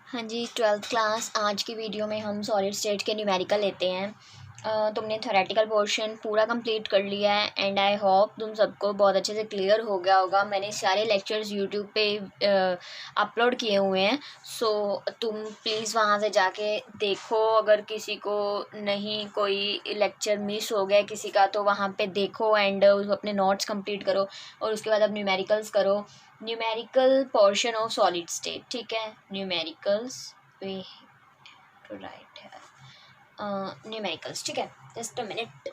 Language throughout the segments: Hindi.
हाँ जी, 12th क्लास। आज की वीडियो में हम सॉलिड स्टेट के न्यूमेरिकल लेते हैं। तुमने थ्योरेटिकल पोर्शन पूरा कंप्लीट कर लिया है एंड आई होप तुम सबको बहुत अच्छे से क्लियर हो गया होगा। मैंने सारे लेक्चर्स यूट्यूब पे अपलोड किए हुए हैं, सो तुम प्लीज़ वहाँ से जाके देखो। अगर किसी को नहीं कोई लेक्चर मिस हो गया किसी का तो वहाँ पे देखो एंड अपने नोट्स कंप्लीट करो और उसके बाद अब न्यूमेरिकल्स करो। Numerical portion of solid state, ठीक है। न्यूमेरिकल्स वी टू राइट है न्यूमेरिकल्स, ठीक है। Just a minute.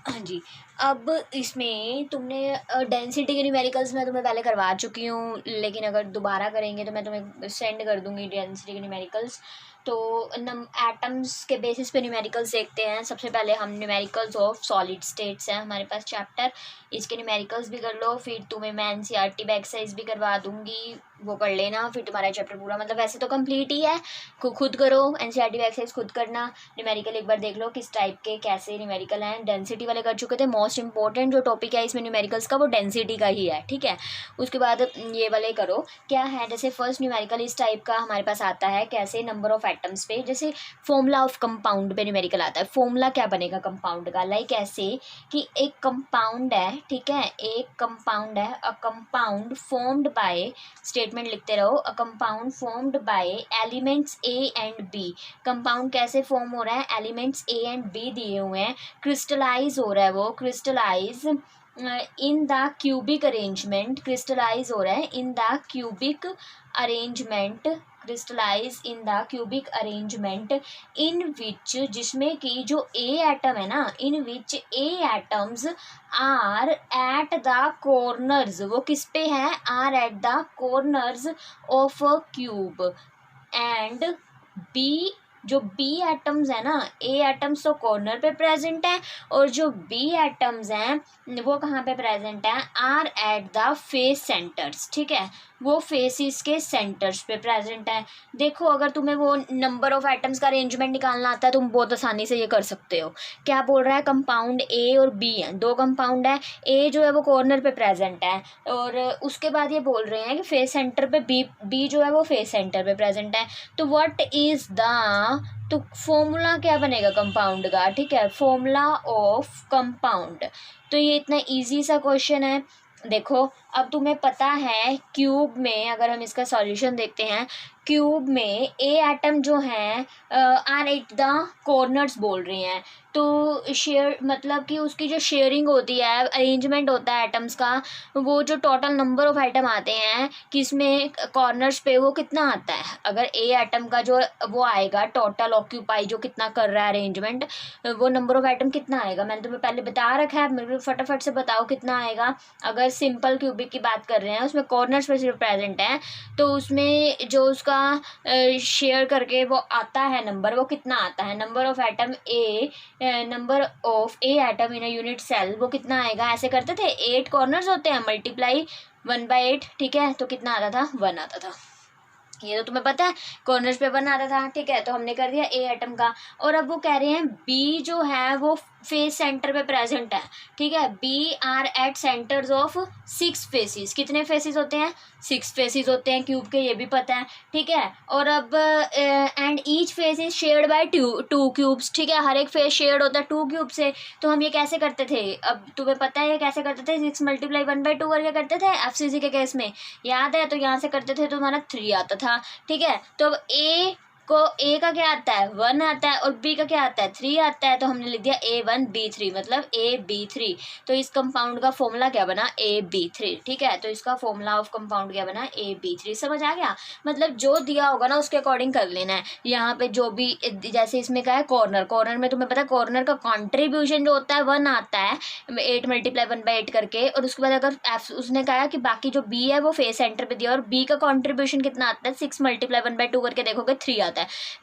हाँ जी, अब इसमें तुमने डेंसिटी के न्यूमेरिकल्स मैं तुम्हें पहले करवा चुकी हूँ, लेकिन अगर दोबारा करेंगे तो मैं तुम्हें सेंड कर दूँगी डेंसिटी के न्यूमेरिकल्स। तो एटम्स के बेसिस पे न्यूमेरिकल्स देखते हैं। सबसे पहले हम न्यूमेरिकल्स ऑफ सॉलिड स्टेट्स हैं हमारे पास चैप्टर, इसके न्यूमेरिकल्स भी कर लो। फिर तुम्हें मैं एनसीईआरटी एक्सरसाइज भी करवा दूँगी, वो कर लेना। फिर तुम्हारा चैप्टर पूरा मतलब वैसे तो कंप्लीट ही है। खुद करो एनसीईआरटी एक्सरसाइज, खुद करना। न्यूमेरिकल एक बार देख लो किस टाइप के कैसे न्यूमेरिकल हैं। डेंसिटी वाले कर चुके थे। मोस्ट इंपॉर्टेंट जो टॉपिक है इसमें न्यूमेरिकल्स का वो डेंसिटी का ही है, ठीक है। उसके बाद ये वाले करो। क्या है, जैसे फर्स्ट न्यूमेरिकल इस टाइप का हमारे पास आता है, कैसे नंबर ऑफ एटम्स पे, जैसे फॉर्मूला ऑफ कंपाउंड पे न्यूमेरिकल आता है। फॉर्मूला क्या बनेगा कंपाउंड का, लाइक ऐसे कि एक कंपाउंड है, ठीक है, एक कंपाउंड है। A compound formed by, statement लिखते रहो, a compound formed by elements A and B. Compound कैसे फॉर्म हो रहा है, एलिमेंट्स ए एंड बी दिए हुए हैं, क्रिस्टलाइज हो रहा है, वो crystallise in the cubic arrangement, crystallise हो रहा है in the cubic arrangement, crystallise in the cubic arrangement in which, जिसमें कि जो ए एटम है ना, in which A atoms are at the corners, वो किस पे है, are at the corners of a cube, and B, जो बी एटम्स है ना, ए एटम्स तो कॉर्नर पे प्रेजेंट है और जो बी एटम्स हैं वो कहाँ पे प्रेजेंट है, are at the face centers, ठीक है, वो फेसिस के सेंटर्स पे प्रेजेंट है। देखो अगर तुम्हें वो नंबर ऑफ एटम्स का अरेंजमेंट निकालना आता है तुम बहुत आसानी से ये कर सकते हो। क्या बोल रहा है, कंपाउंड ए और बी है, दो कंपाउंड है। ए जो है वो कॉर्नर पे प्रेजेंट है और उसके बाद ये बोल रहे हैं कि फेस सेंटर पे बी जो है वो फेस सेंटर पे प्रेजेंट है। तो व्हाट इज द, तो फॉर्मूला क्या बनेगा कंपाउंड का, ठीक है, फॉर्मूला ऑफ कंपाउंड। तो ये इतना इजी सा क्वेश्चन है। देखो अब तुम्हें पता है क्यूब में, अगर हम इसका सॉल्यूशन देखते हैं, क्यूब में ए एटम जो हैं आर एट द कॉर्नर्स बोल रही हैं, तो शेयर मतलब कि उसकी जो शेयरिंग होती है, अरेंजमेंट होता है एटम्स का, वो जो टोटल नंबर ऑफ एटम आते हैं किसमें, कॉर्नर्स पे, वो कितना आता है। अगर ए एटम का जो वो आएगा टोटल ऑक्यूपाई जो कितना कर रहा है अरेंजमेंट, वो नंबर ऑफ एटम कितना आएगा, मैंने तुम्हें पहले बता रखा है, मेरे को फटाफट से बताओ कितना आएगा। अगर सिंपल क्यूबिक की बात कर रहे हैं उसमें कॉर्नर्स पे सिर्फ प्रेजेंट है, तो उसमें जो उसका शेयर करके वो आता है नंबर, वो कितना आता है, number of atom A, number of a atom in a unit cell, वो कितना आएगा। ऐसे करते थे, 8 कॉर्नर्स होते हैं, मल्टीप्लाई 1/8, ठीक है, तो कितना आता था, 1 आता था। ये तो तुम्हें पता है, कॉर्नर्स पे 1 आता था, ठीक है, तो हमने कर दिया ए एटम का। और अब वो कह रहे हैं बी जो है वो फेस सेंटर पे प्रेजेंट है, ठीक है, B are at centres of 6 faces. कितने फेसिस होते हैं, 6 फेसिस होते हैं क्यूब के, ये भी पता है, ठीक है। और अब and each face is shared by two cubes, ठीक है, हर एक फेस शेयर्ड होता है 2 क्यूब से। तो हम ये कैसे करते थे, अब तुम्हें पता है ये कैसे करते थे, 6 × 1/2 करके करते थे एफसीसी के केस में, याद है, तो यहाँ से करते थे तो हमारा 3 आता था, ठीक है। तो अब ए का क्या आता है, 1 आता है, और बी का क्या आता है, 3 आता है, तो हमने लिख दिया A1B3, मतलब AB3। तो इस कंपाउंड का फॉर्मूला क्या बना, AB3, ठीक है। तो इसका फॉर्मूला ऑफ कंपाउंड क्या बना, AB3। समझ आ गया, मतलब जो दिया होगा ना उसके अकॉर्डिंग कर लेना है। यहाँ पे जो भी, जैसे इसमें क्या है, कॉर्नर में तुम्हें पता है कॉर्नर का कॉन्ट्रीब्यूशन जो होता है 1 आता है, 8 × 1/8 करके। और उसके बाद अगर उसने कहा कि बाकी जो बी है वो फेस सेंटर पे दिया और बी का कॉन्ट्रीब्यूशन कितना आता है, 6 × 1/2 करके देखोगे 3 आता है।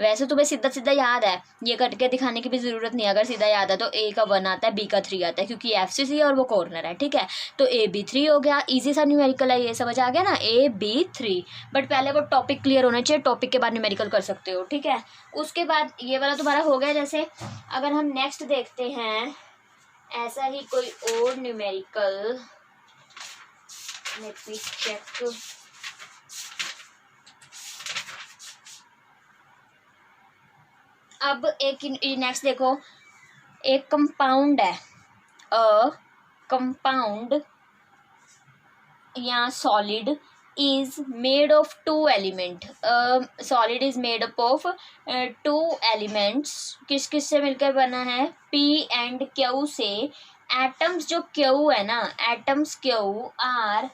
वैसे तुम्हें सीधा सीधा याद है, ये करके दिखाने की भी जरूरत नहीं है। अगर सीधा याद है तो ए का 1 आता है, बी का 3 आता है, क्योंकि एफसीसी है और वो कॉर्नर है, ठीक है। तो AB3 हो गया, इजी सा न्यूमेरिकल है ये, समझ आ गया ना, AB3। बट पहले वो टॉपिक क्लियर होना चाहिए, टॉपिक के बाद न्यूमेरिकल कर सकते हो, ठीक है। उसके बाद ये वाला तुम्हारा हो गया। जैसे अगर हम नेक्स्ट देखते हैं ऐसा ही कोई और न्यूमेरिकल, लेट मी चेक। अब एक नेक्स्ट देखो, एक कंपाउंड है, अ कंपाउंड या solid is made of two element, solid is made up of two elements, किस किस से मिलकर बना है, P and Q से। एटम्स जो Q है ना, atoms Q are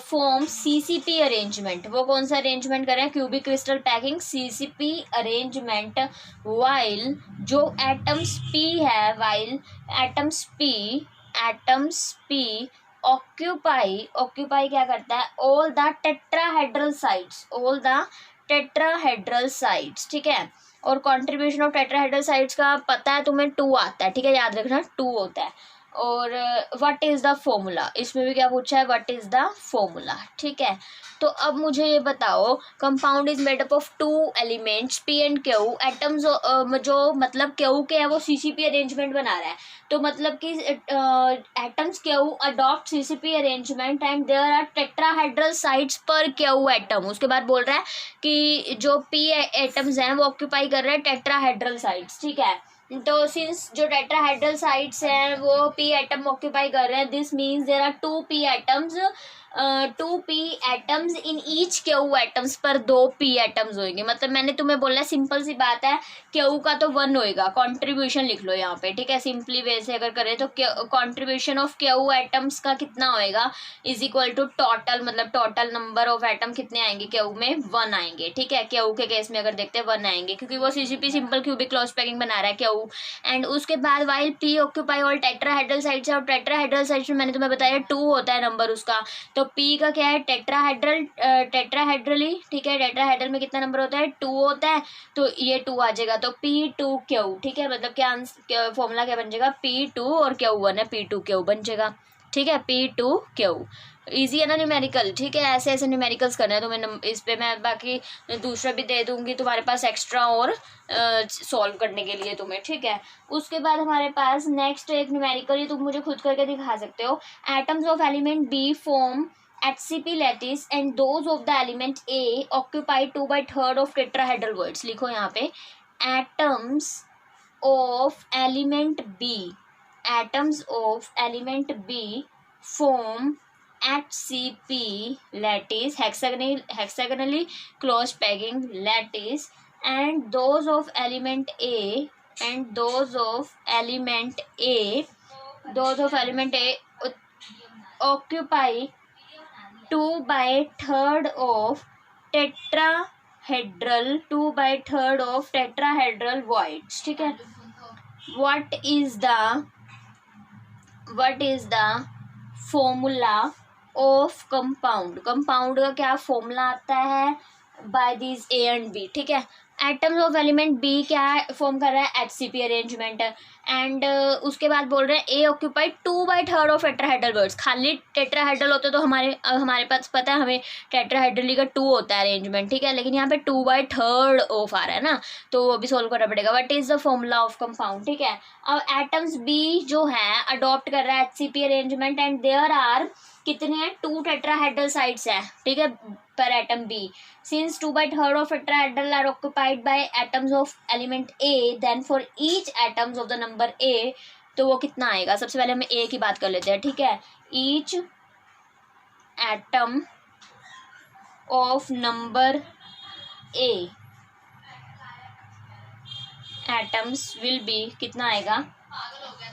form CCP arrangement. वो कौन सा अरेंजमेंट कर रहे हैं, cubic crystal packing, CCP arrangement. While जो एटम्स P है, वाइल एटम्स P ऑक्यूपाई क्या करता है, ऑल द टेट्राहेड्रल साइड्स, ठीक है। और कॉन्ट्रीब्यूशन ऑफ टेट्राहेड्रल साइड्स का पता है तुम्हें, 2 आता है, ठीक है, याद रखना 2 होता है। और व्हाट इज द फॉर्मूला, इसमें भी क्या पूछा है, व्हाट इज द फॉर्मूला, ठीक है। तो अब मुझे ये बताओ, compound is made up of 2 elements P and Q, atoms जो मतलब Q के है वो CCP अरेंजमेंट बना रहा है, तो मतलब कि atoms Q adopt CCP arrangement and there are tetrahedral sites पर Q एटम। उसके बाद बोल रहा है कि जो P एटम्स हैं वो ऑक्यूपाई कर रहे हैं टेट्राहेड्रल साइड्स, ठीक है। तो सिंस जो टेट्राहेड्रल साइड्स हैं वो P एटम ऑक्यूपाई कर रहे हैं, this means there are 2 P atoms in each Q atoms पर 2 P एटम्स होंगे। मतलब मैंने तुम्हें बोला, सिंपल सी बात है, Q का तो 1 होएगा, कॉन्ट्रीब्यूशन लिख लो यहाँ पे, ठीक है। सिंपली वे से अगर करें तो कॉन्ट्रीब्यूशन ऑफ Q एटम्स का कितना होएगा, इज इक्वल टू टोटल, मतलब टोटल नंबर ऑफ एटम कितने आएंगे Q में, 1 आएंगे, ठीक है। Q के केस में अगर देखते हैं 1 आएंगे, क्योंकि वो CCP simple cubic close packing बना रहा है Q। एंड उसके बाद while P occupy all tetrahedral sides, और टेट्राहेड्रल साइड्स में मैंने तुम्हें बताया 2 होता है नंबर उसका, तो P का क्या है, टेट्राहेड्रली, ठीक है। टेट्राहेड्रल में कितना नंबर होता है, 2 होता है, तो ये 2 आ जाएगा, तो P2Q, ठीक है। मतलब क्या फॉर्मूला क्या बन जाएगा, P2 और Q1 है, P2Q बन जाएगा, ठीक है, P2Q। इजी है ना न्यूमेरिकल, ठीक है। ऐसे ऐसे न्यूमेरिकल्स करना है तुम्हें, इस पे मैं बाकी दूसरा भी दे दूंगी तुम्हारे पास एक्स्ट्रा और सॉल्व करने के लिए तुम्हें, ठीक है। उसके बाद हमारे पास नेक्स्ट एक न्यूमेरिकल ही तुम मुझे खुद करके दिखा सकते हो। Atoms of element B form HCP lattice and those of the element A occupy 2/3 of tetrahedral words। लिखो यहाँ पे, atoms of element B form HCP lattice, hexagonally closed packing lattice, and those of element A occupy 2/3 of tetrahedral voids, ठीक है। what is the formula of compound का क्या फॉर्मूला आता है, by this A and B, ठीक है। एटम्स ऑफ एलिमेंट B क्या फॉर्म कर रहा है, HCP अरेंजमेंट, एंड उसके बाद बोल रहे हैं A occupy 2/3 of tetrahedral words. खाली टेट्राहेड्रल होते तो हमारे पास पता है, हमें टेट्राहेड्रली का 2 होता है अरेंजमेंट, ठीक है। लेकिन यहाँ पे 2/3 ऑफ आ रहा है ना, तो वो भी सोल्व करना पड़ेगा। What is the formula of compound, ठीक है। अब एटम्स B जो है अडॉप्ट कर रहा है HCP arrangement, and there are कितने हैं, 2 टेट्राहेड्रल साइड्स है, ठीक है, per atom B. Since 2/3 of tetrahedral are occupied by atoms of element A, then for each atoms of the number A, तो वो कितना आएगा, सबसे पहले हम A की बात कर लेते हैं, ठीक है। Each atom of number A atoms will be, कितना आएगा,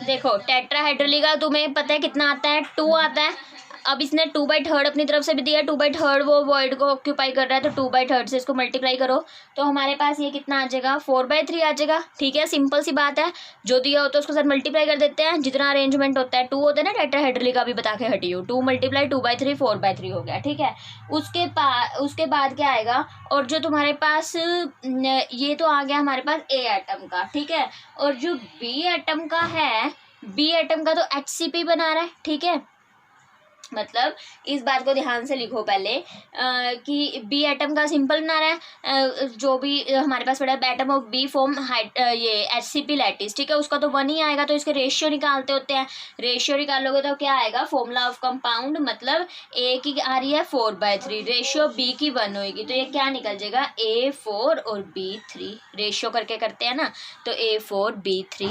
देखो टेट्राहेड्रली का तुम्हें पता है कितना आता है, 2 आता है। अब इसने 2/3 अपनी तरफ से भी दिया, 2/3 वो वॉइड को ऑक्यूपाई कर रहा है, तो 2/3 से इसको मल्टीप्लाई करो तो हमारे पास ये कितना आ जाएगा, 4/3 आ जाएगा, ठीक है। सिंपल सी बात है, जो दिया होता है उसके साथ मल्टीप्लाई कर देते हैं, जितना अरेंजमेंट होता है 2 होता है ना, टेट्राहेड्रली का भी बता के हटी हूँ, 2 × 2/3 4/3 हो गया, ठीक है। उसके बाद क्या आएगा, और जो तुम्हारे पास ये तो आ गया हमारे पास A एटम का, ठीक है। और जो B एटम का है, B एटम का तो HCP बना रहा है, ठीक है। मतलब इस बात को ध्यान से लिखो पहले कि बी एटम का सिंपल बना रहा है, जो भी हमारे पास पड़ा है एटम ऑफ बी फॉर्म ये HCP लैटिस, ठीक है, उसका तो 1 ही आएगा, तो इसके रेशियो निकालते होते हैं। रेशियो निकालोगे तो क्या आएगा, फॉर्मूला ऑफ कंपाउंड, मतलब ए की आ रही है 4/3, रेशियो बी की 1 होगी, तो ये क्या निकल जाएगा A4 और B3, रेशियो करके करते हैं ना, तो A4 B3,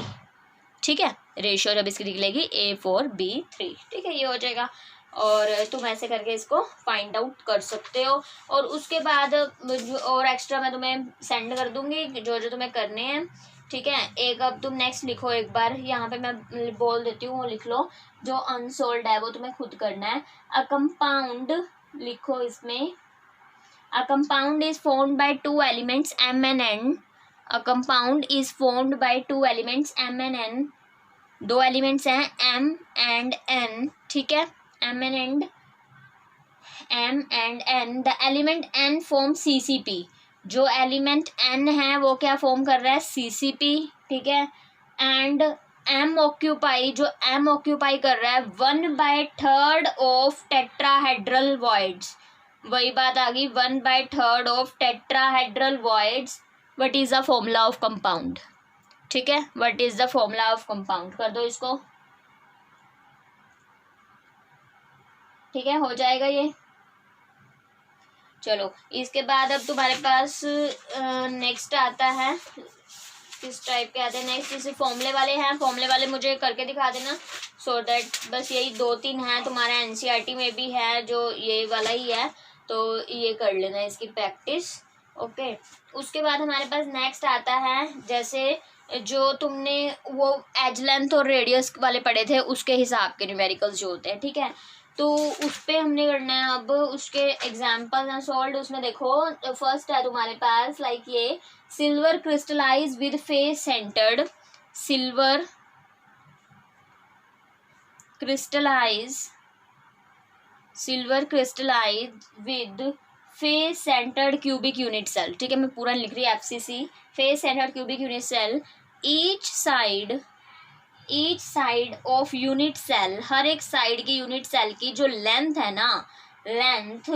ठीक है, रेशियो जब इसकी निकलेगी A4 B3, ठीक है, ये हो जाएगा। और तुम ऐसे करके इसको फाइंड आउट कर सकते हो, और उसके बाद और एक्स्ट्रा मैं तुम्हें सेंड कर दूंगी जो जो तुम्हें करने हैं, ठीक है। एक अब तुम नेक्स्ट लिखो, एक बार यहाँ पे मैं बोल देती हूँ, वो लिख लो, जो अनसोल्ड है वो तुम्हें खुद करना है। अ कंपाउंड लिखो इसमें, a compound is formed by 2 elements M and N, a compound is formed by 2 elements M and N, 2 elements हैं M and N, ठीक है, M and N, the element N form CCP, जो एलिमेंट N है वो क्या फॉर्म कर रहा है CCP, ठीक है, एंड M ऑक्यूपाई, जो M ऑक्यूपाई कर रहा है 1/3 ऑफ टेट्राहेड्रल वॉइड्स, वही बात आ गई 1/3 of tetrahedral voids. What is the formula of compound, ठीक है, what is the formula of compound, कर दो इसको, ठीक है, हो जाएगा ये। चलो इसके बाद अब तुम्हारे पास नेक्स्ट आता है, किस टाइप के आते हैं नेक्स्ट, जैसे फॉर्मूले वाले हैं, फॉर्मूले वाले मुझे करके दिखा देना, सो दैट बस यही 2-3 हैं, तुम्हारा NCERT में भी है जो ये वाला ही है, तो ये कर लेना इसकी प्रैक्टिस, ओके। उसके बाद हमारे पास नेक्स्ट आता है, जैसे जो तुमने वो एज लेंथ और रेडियस वाले पढ़े थे उसके हिसाब के न्यूमेरिकल्स जो होते हैं, ठीक है, तो उस पर हमने करना है अब, उसके एग्जाम्पल हैं सॉल्व। उसमें देखो फर्स्ट है तुम्हारे पास लाइक ये silver crystallise with face centred, silver crystallise with face centred cubic unit cell, ठीक है, मैं पूरा लिख रही हूँ FCC, face centred cubic unit cell, each side of unit cell, हर एक साइड की यूनिट सेल की जो लेंथ है ना, लेंथ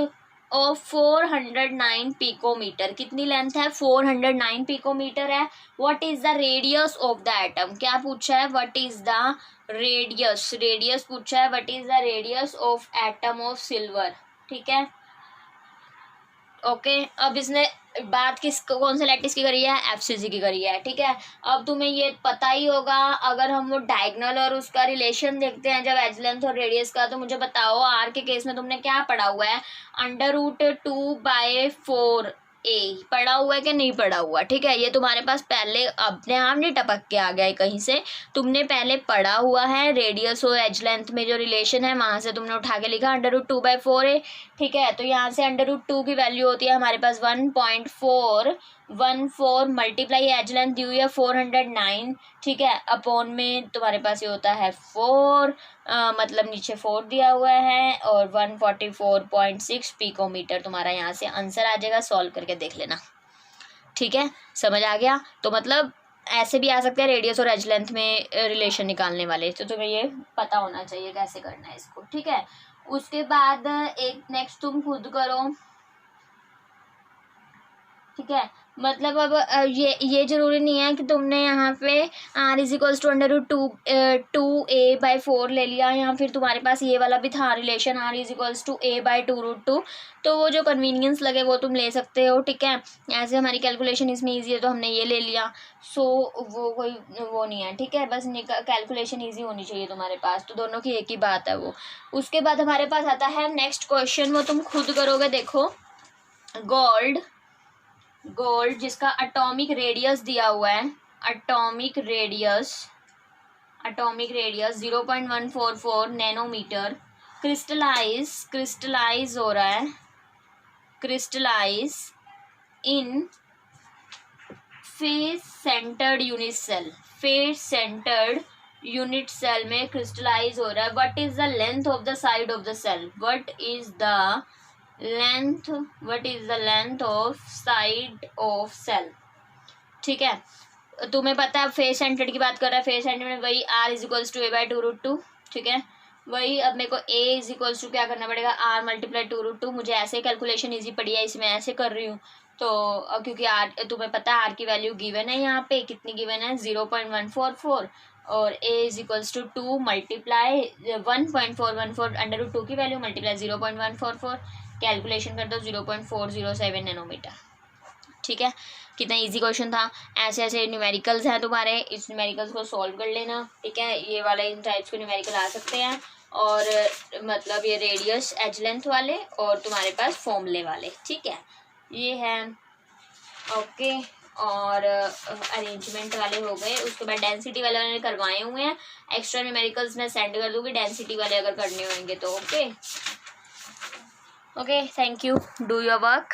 ऑफ 409 पिकोमीटर, कितनी लेंथ है 409 पिकोमीटर है। What is the radius of the atom, क्या पूछा है, व्हाट इज द रेडियस पूछा है, what is the radius of atom of silver, ठीक है, ओके। अब इसने बात कौन से लैटिस की करी है, FCC की करी है, ठीक है। अब तुम्हें ये पता ही होगा, अगर हम वो डायगोनल और उसका रिलेशन देखते हैं जब एज लेंथ और रेडियस का, तो मुझे बताओ R के केस में तुमने क्या पढ़ा हुआ है, √2/4a पढ़ा हुआ है कि नहीं पढ़ा हुआ, ठीक है, ये तुम्हारे पास पहले अपने आप नहीं टपक के आ गया है कहीं से, तुमने पहले पढ़ा हुआ है, रेडियस और एज लेंथ में जो रिलेशन है वहां से तुमने उठा के लिखा √2/4a, ठीक है, तो यहाँ से √2 की वैल्यू होती है हमारे पास 1.414 मल्टीप्लाई एज लेंथ दी हुई है 409, ठीक है, अपॉन में तुम्हारे पास ये होता है 4, मतलब नीचे 4 दिया हुआ है, और 144.6 पिकोमीटर तुम्हारा यहाँ से आंसर आ जाएगा, सॉल्व करके देख लेना, ठीक है, समझ आ गया। तो मतलब ऐसे भी आ सकते हैं रेडियस और एज लेंथ में रिलेशन निकालने वाले, तो तुम्हें ये पता होना चाहिए कैसे करना है इसको, ठीक है। उसके बाद एक नेक्स्ट तुम खुद करो, ठीक है, मतलब अब ये जरूरी नहीं है कि तुमने यहाँ पे R = √2a/4 ले लिया, या फिर तुम्हारे पास ये वाला भी था रिलेशन R = a/2√2, तो वो जो कन्वीनियंस लगे वो तुम ले सकते हो, ठीक है। ऐसे हमारी कैलकुलेशन इसमें ईजी है तो हमने ये ले लिया, सो वो कोई वो नहीं है, ठीक है, बस कैलकुलेशन ईजी होनी चाहिए तुम्हारे पास, तो दोनों की एक ही बात है वो। उसके बाद हमारे पास आता है नेक्स्ट क्वेश्चन, वो तुम खुद करोगे, देखो गोल्ड जिसका एटॉमिक रेडियस दिया हुआ है, एटॉमिक रेडियस 0.144 नैनोमीटर, क्रिस्टलाइज हो रहा है, crystallise in face centred unit cell में क्रिस्टलाइज हो रहा है। What is the length of the side of the cell, what is the length of side of cell, ठीक है। तुम्हें पता है फेस सेंटर्ड की बात कर रहा है, फेस सेंटर्ड में वही R = a/2√2, ठीक है, वही अब मेरे को a इज इक्वल्स टू क्या करना पड़ेगा, r मल्टीप्लाई 2√2। मुझे ऐसे कैलकुलेशन इजी पड़ी है, इसमें ऐसे कर रही हूँ। तो क्योंकि r तुम्हें पता है r की वैल्यू गिवन है, यहाँ पे कितनी गिवन है 0.144, और a is equals to 2 multiply 1.414 under root 2 की वैल्यू मल्टीप्लाई 0.144, कैलकुलेशन कर दो 0.407 नैनोमीटर। ठीक है, कितना इजी क्वेश्चन था। ऐसे ऐसे न्यूमेरिकल्स हैं तुम्हारे, इस न्यूमेरिकल्स को सॉल्व कर लेना। ठीक है, ये वाले इन टाइप्स के न्यूमेरिकल आ सकते हैं, और मतलब ये रेडियस एज लेंथ वाले और तुम्हारे पास फॉर्मूले वाले। ठीक है, ये है ओके। और अरेंजमेंट वाले हो गए, उसके बाद डेंसिटी वाले मैंने करवाए हुए हैं। एक्स्ट्रा न्यूमेरिकल्स मैं सेंड कर दूँगी डेंसिटी वाले अगर करने होंगे तो। Okay okay, thank you, do your work.